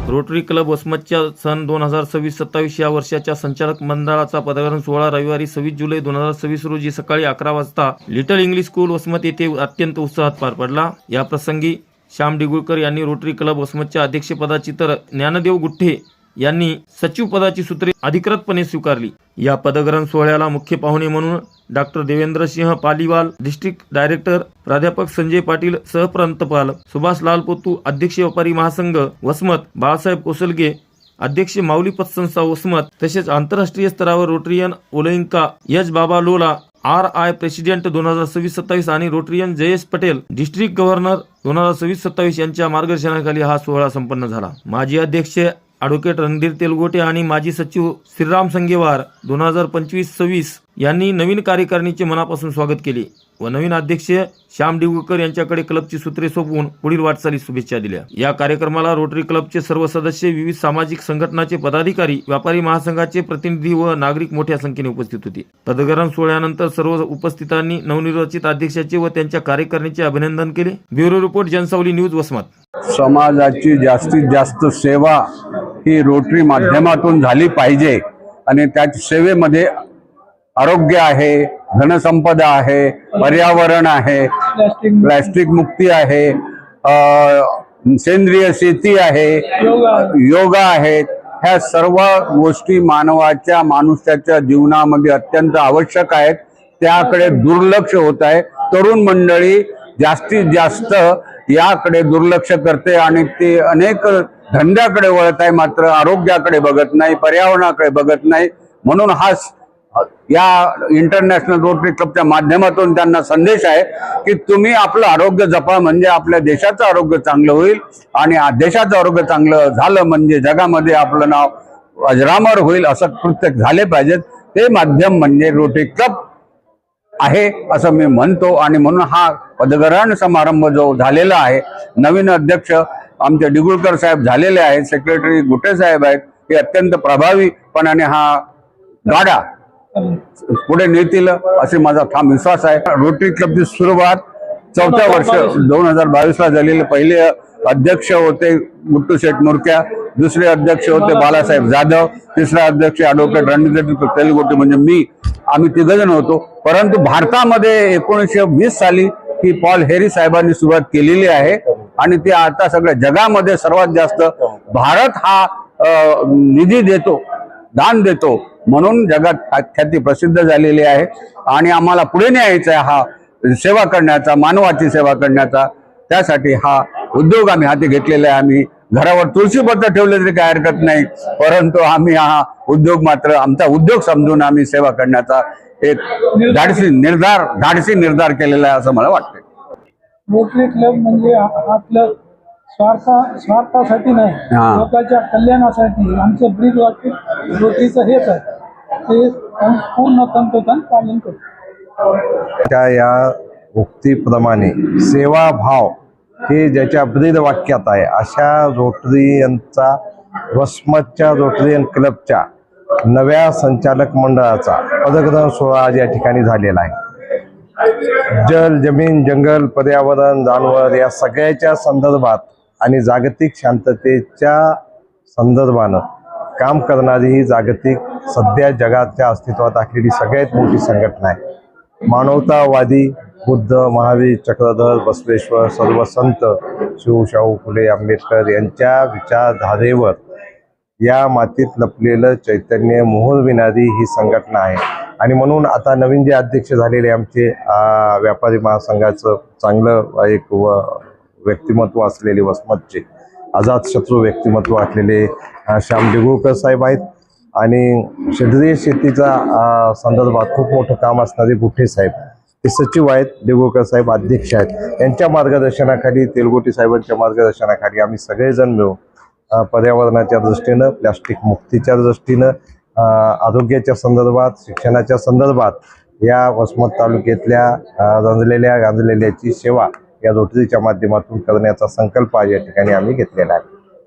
Rotary club वसमतच्या सन 2026-27 या वर्षाच्या संचालक मंडळाचा पदग्रहण सोहळा रविवारी 26 जुलै 2026 रोजी सकाळी 11 वाजता लिटल इंग्लिश स्कूल वसमत येथे अत्यंत उत्साहात पार पडला। या प्रसंगी श्याम डिगुळकर यांनी रोटरी क्लब वसमतच्या अध्यक्षपदाची तर ज्ञानदेव गुठ्ठे यांनी सचिव पदाची सूत्रे अधिकृतपणे स्वीकारली। या पदग्रहण सोहळ्याला मुख्य पाहुणे म्हणून doctor Devendra Singh Paliwal, district director प्राध्यापक संजय पाटील, सहप्रांतपाल सुभाष लाल पोतू, अध्यक्ष व्यापारी महासंघ वसमत बाळासाहेब कोसलगे, अध्यक्ष माऊली पतसंस्था वसमत, तसेच आंतरराष्ट्रीय स्तरावर रोटरियन ओलेंका यश बाबा लोला RI प्रेसिडेंट 2026-27 आणि Rotarian Jayesh Patel district governor 2026-27 यांच्या मार्गदर्शनाखाली हा सोहळा संपन्न झाला। माजी अध्यक्ष ॲडव्होकेट रणधीर तेलगोटे आणि माजी सचिव श्रीराम संगेवार 2025-26 यांनी नवीन कार्यकारिणीचे मनापासून स्वागत केले व नवीन अध्यक्ष श्याम डिगुळकर यांच्याकडे क्लबची सूत्रे सोपवून पुढील वाटचालीस शुभेच्छा दिल्या। या कार्यक्रमाला रोटरी क्लबचे सर्व सदस्य, विविध सामाजिक संघटनाचे पदाधिकारी, व्यापारी महासंघाचे प्रतिनिधी व नागरिक मोठ्या संख्येने उपस्थित होते। पदग्रहण सोहळ्यानंतर सर्व उपस्थितांनी नवनिर्वाचित अध्यक्षाचे व त्यांच्या कार्यकारिणीचे अभिनंदन केले। Bureau report, Jansawali news, Vasmat. समाजाची जास्तीत जास्त सेवा ही रोटरी माध्यमातून झाली पाहिजे आणि त्या सेवेमध्ये आरोग्य आहे, धनसंपदा आहे, पर्यावरण आहे, प्लास्टिक मुक्ती आहे, सेंद्रिय शेती आहे, योगा आहे। ह्या सर्व गोष्टी मनुष्याच्या जीवनामध्ये अत्यंत आवश्यक आहेत। त्याकडे दुर्लक्ष होत आहे। तरुण मंडळी जास्तीत जास्त याकडे दुर्लक्ष करते आणि ते अनेक धंद्याकडे वळत आहे, मात्र आरोग्याकडे बघत नाही, पर्यावरणाकडे बघत नाही। म्हणून हा या इंटरनॅशनल रोटरी क्लबच्या माध्यमातून त्यांना संदेश आहे की तुम्ही आपलं आरोग्य जपा, म्हणजे आपल्या देशाचं आरोग्य चांगलं होईल आणि देशाचं आरोग्य चांगलं झालं म्हणजे जगामध्ये आपलं नाव अजरामर होईल। असं कृत्य झाले पाहिजेत। ते माध्यम म्हणजे रोटरी क्लब आहे असं मी म्हणतो आणि म्हणून हा पदग्रहण समारंभ जो झालेला आहे, नवीन अध्यक्ष आमचे डिगुळकर साहेब झालेले आहेत, सेक्रेटरी गुटे साहेब आहेत, हे अत्यंत प्रभावीपणाने हा गाडा पुढे नेतील असे माझा ठाम विश्वास आहे। रोटरी क्लबची सुरुवात 4थ्या वर्ष 2022ला झालेले पहिले अध्यक्ष होते गुट्टू शेठ मुरक्या, दुसरे अध्यक्ष होते बाळासाहेब जाधव, तिसरा अध्यक्ष ॲडव्होकेट रणधीर तेलगोटे म्हणजे मी, आम्ही तिघजण होतो। परंतु भारतामध्ये 1920 साली ही पॉल हेरी साहेबांनी सुरुवात केलेली आहे आणि ते आता सगळ्या जगामध्ये सर्वात जास्त भारत हा निधी देतो, दान देतो, म्हणून जगात ख्याती प्रसिद्ध झालेली आहे आणि आम्हाला पुढे न्यायचा आहे हा सेवा करण्याचा, मानवाची सेवा करण्याचा। त्यासाठी हा उद्योग आम्ही हाती घेतलेला आहे। आम्ही घरावर तुळशीपत्र ठेवले तरी काही हरकत नाही, परंतु आम्ही हा उद्योग मात्र आमचा उद्योग समजून आम्ही सेवा करण्याचा एक धाडसी निर्धार केलेला आहे असं मला वाटतं। रोटरी क्लब म्हणजे आपलं स्वार्थासाठी नाही, लोकांच्या कल्याणासाठी। आमचं ब्रीद वाक्य रोटरीचं हेच आहे, ते पूर्ण तंतोतंत पालन करतो। त्या या उक्तीप्रमाणे सेवाभाव हे ज्याच्या ब्रीद वाक्यात आहे, अशा रोटरीयनचा वसमतच्या रोटरीयन क्लबच्या नव्या संचालक मंडळाचा पदग्रहण सोहळा आज या ठिकाणी झालेला आहे। जल, जमीन, जंगल, पर्यावरण, जानवर या सगळ्याच्या संदर्भात आणि जागतिक शांततेच्या संदर्भानं काम करणारी ही जागतिक सध्या जगाच्या अस्तित्वात असलेली सगळ्यात मोठी संघटना आहे। मानवतावादी बुद्ध, महावीर, चक्रधर, बसवेश्वर, सर्व संत, शिवशाहू फुले आंबेडकर यांच्या विचारधारेवर या मातीत लपलेलं चैतन्य मोहरविणारी ही संघटना आहे आणि म्हणून आता नवीन जे अध्यक्ष झालेले आमचे व्यापारी महासंघाचं चांगलं एक व्यक्तिमत्व असलेले वसमतचे अजातशत्रू व्यक्तिमत्व असलेले श्याम डिगुळकर साहेब आहेत आणि सेंद्रिय शेतीचा संदर्भात खूप मोठं काम असणारे गुठे साहेब ते सचिव आहेत, डिगुळकर साहेब अध्यक्ष आहेत। यांच्या मार्गदर्शनाखाली, तेलगोटे साहेबांच्या मार्गदर्शनाखाली आम्ही सगळेजण मिळून पर्यावरणाच्या दृष्टीनं, प्लास्टिक मुक्तीच्या दृष्टीनं, आरोग्याच्या संदर्भात, शिक्षणाच्या संदर्भात या वसमत तालुक्यातल्या गांजलेल्याची सेवा या रोटरीच्या माध्यमातून करण्याचा संकल्प या ठिकाणी आम्ही घेतलेला आहे।